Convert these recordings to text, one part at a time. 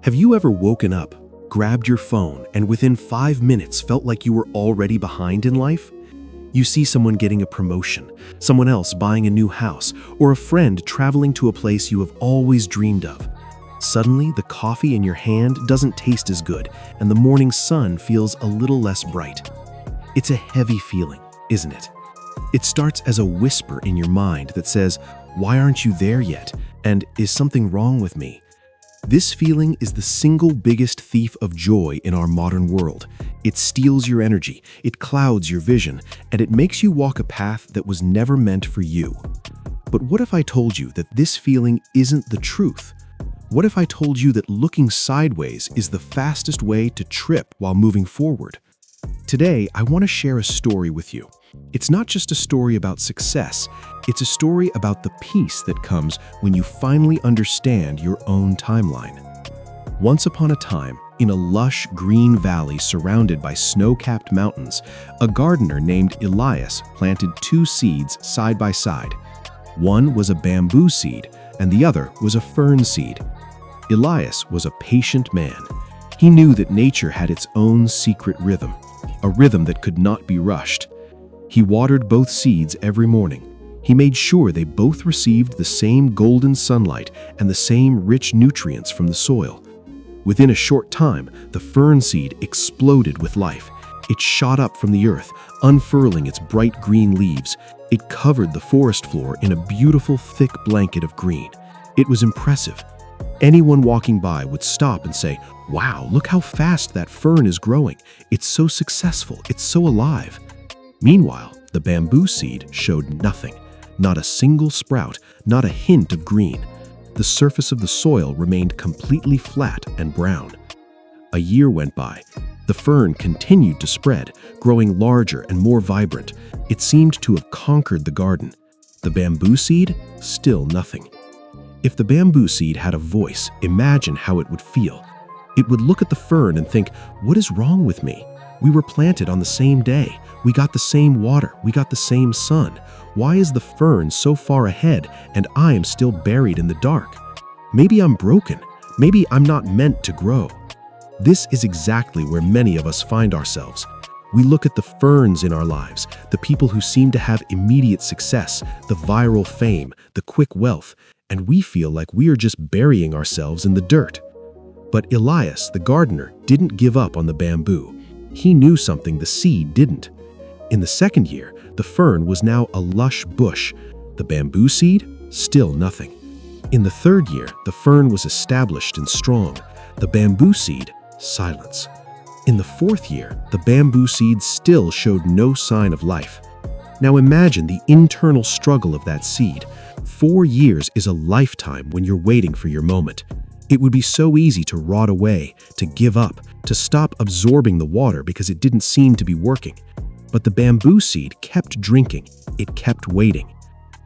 Have you ever woken up, grabbed your phone, and within 5 minutes felt like you were already behind in life? You see someone getting a promotion, someone else buying a new house, or a friend traveling to a place you have always dreamed of. Suddenly, the coffee in your hand doesn't taste as good, and the morning sun feels a little less bright. It's a heavy feeling, isn't it? It starts as a whisper in your mind that says, "Why aren't you there yet?" and "Is something wrong with me?" This feeling is the single biggest thief of joy in our modern world. It steals your energy, it clouds your vision, and it makes you walk a path that was never meant for you. But what if I told you that this feeling isn't the truth? What if I told you that looking sideways is the fastest way to trip while moving forward? Today, I want to share a story with you. It's not just a story about success, it's a story about the peace that comes when you finally understand your own timeline. Once upon a time, in a lush green valley surrounded by snow-capped mountains, a gardener named Elias planted 2 seeds side by side. One was a bamboo seed, and the other was a fern seed. Elias was a patient man. He knew that nature had its own secret rhythm, a rhythm that could not be rushed. He watered both seeds every morning. He made sure they both received the same golden sunlight and the same rich nutrients from the soil. Within a short time, the fern seed exploded with life. It shot up from the earth, unfurling its bright green leaves. It covered the forest floor in a beautiful, thick blanket of green. It was impressive. Anyone walking by would stop and say, "Wow, look how fast that fern is growing. It's so successful, it's so alive." Meanwhile, the bamboo seed showed nothing. Not a single sprout, not a hint of green. The surface of the soil remained completely flat and brown. A year went by. The fern continued to spread, growing larger and more vibrant. It seemed to have conquered the garden. The bamboo seed, still nothing. If the bamboo seed had a voice, imagine how it would feel. It would look at the fern and think, "What is wrong with me? We were planted on the same day. We got the same water. We got the same sun. Why is the fern so far ahead and I am still buried in the dark? Maybe I'm broken. Maybe I'm not meant to grow." This is exactly where many of us find ourselves. We look at the ferns in our lives, the people who seem to have immediate success, the viral fame, the quick wealth, and we feel like we are just burying ourselves in the dirt. But Elias, the gardener, didn't give up on the bamboo. He knew something the seed didn't. In the second year, the fern was now a lush bush. The bamboo seed, still nothing. In the third year, the fern was established and strong. The bamboo seed, silence. In the fourth year, the bamboo seed still showed no sign of life. Now imagine the internal struggle of that seed. 4 years is a lifetime when you're waiting for your moment. It would be so easy to rot away, to give up, to stop absorbing the water because it didn't seem to be working. But the bamboo seed kept drinking. It kept waiting.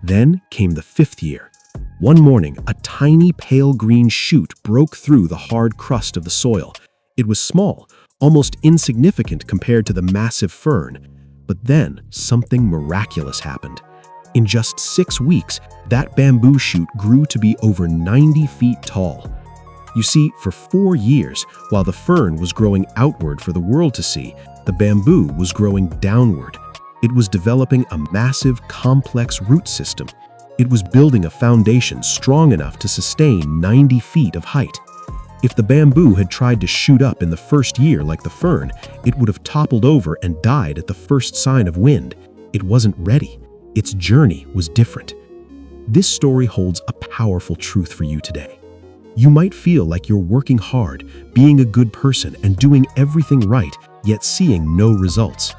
Then came the 5th year. One morning, a tiny pale green shoot broke through the hard crust of the soil. It was small, almost insignificant compared to the massive fern. But then something miraculous happened. In just 6 weeks, that bamboo shoot grew to be over 90 feet tall. You see, for 4 years, while the fern was growing outward for the world to see, the bamboo was growing downward. It was developing a massive, complex root system. It was building a foundation strong enough to sustain 90 feet of height. If the bamboo had tried to shoot up in the first year like the fern, it would have toppled over and died at the first sign of wind. It wasn't ready. Its journey was different. This story holds a powerful truth for you today. You might feel like you're working hard, being a good person, and doing everything right, yet seeing no results.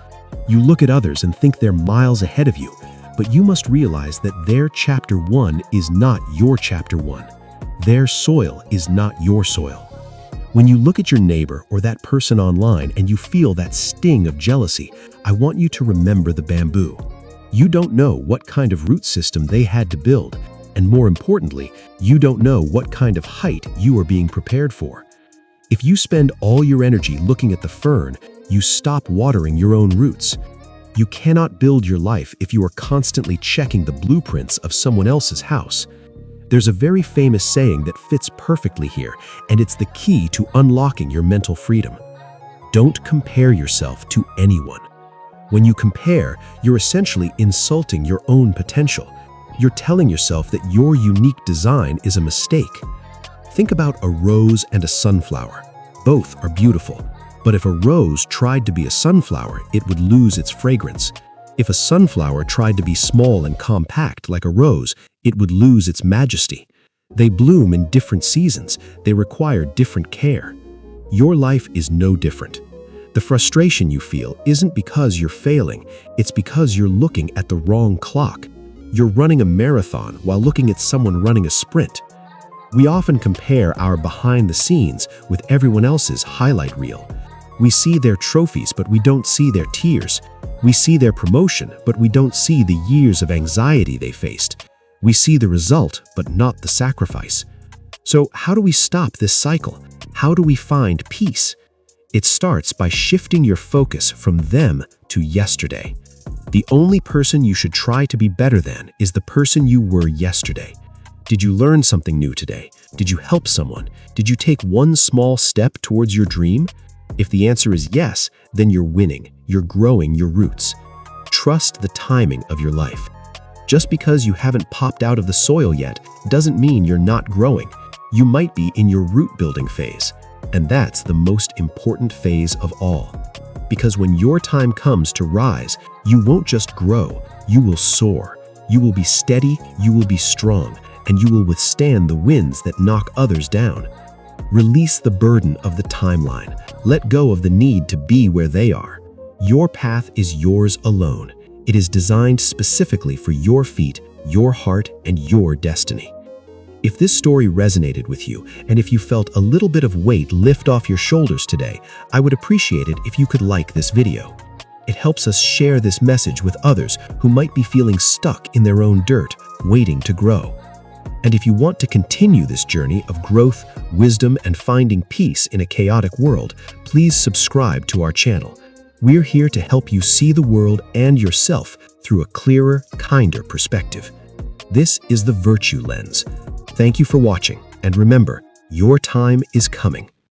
You look at others and think they're miles ahead of you, but you must realize that their chapter 1 is not your chapter 1. Their soil is not your soil. When you look at your neighbor or that person online and you feel that sting of jealousy, I want you to remember the bamboo. You don't know what kind of root system they had to build, and more importantly, you don't know what kind of height you are being prepared for. If you spend all your energy looking at the fern, you stop watering your own roots. You cannot build your life if you are constantly checking the blueprints of someone else's house. There's a very famous saying that fits perfectly here, and it's the key to unlocking your mental freedom. Don't compare yourself to anyone. When you compare, you're essentially insulting your own potential. You're telling yourself that your unique design is a mistake. Think about a rose and a sunflower. Both are beautiful, but if a rose tried to be a sunflower, it would lose its fragrance. If a sunflower tried to be small and compact like a rose, it would lose its majesty. They bloom in different seasons. They require different care. Your life is no different. The frustration you feel isn't because you're failing, it's because you're looking at the wrong clock. You're running a marathon while looking at someone running a sprint. We often compare our behind the scenes with everyone else's highlight reel. We see their trophies, but we don't see their tears. We see their promotion, but we don't see the years of anxiety they faced. We see the result, but not the sacrifice. So how do we stop this cycle? How do we find peace? It starts by shifting your focus from them to yesterday. The only person you should try to be better than is the person you were yesterday. Did you learn something new today? Did you help someone? Did you take one small step towards your dream? If the answer is yes, then you're winning. You're growing your roots. Trust the timing of your life. Just because you haven't popped out of the soil yet doesn't mean you're not growing. You might be in your root building phase. And that's the most important phase of all. Because when your time comes to rise, you won't just grow, you will soar. You will be steady, you will be strong, and you will withstand the winds that knock others down. Release the burden of the timeline. Let go of the need to be where they are. Your path is yours alone. It is designed specifically for your feet, your heart, and your destiny. If this story resonated with you, and if you felt a little bit of weight lift off your shoulders today, I would appreciate it if you could like this video. It helps us share this message with others who might be feeling stuck in their own dirt, waiting to grow. And if you want to continue this journey of growth, wisdom, and finding peace in a chaotic world, please subscribe to our channel. We're here to help you see the world and yourself through a clearer, kinder perspective. This is the Virtue Lens. Thank you for watching, and remember, your time is coming.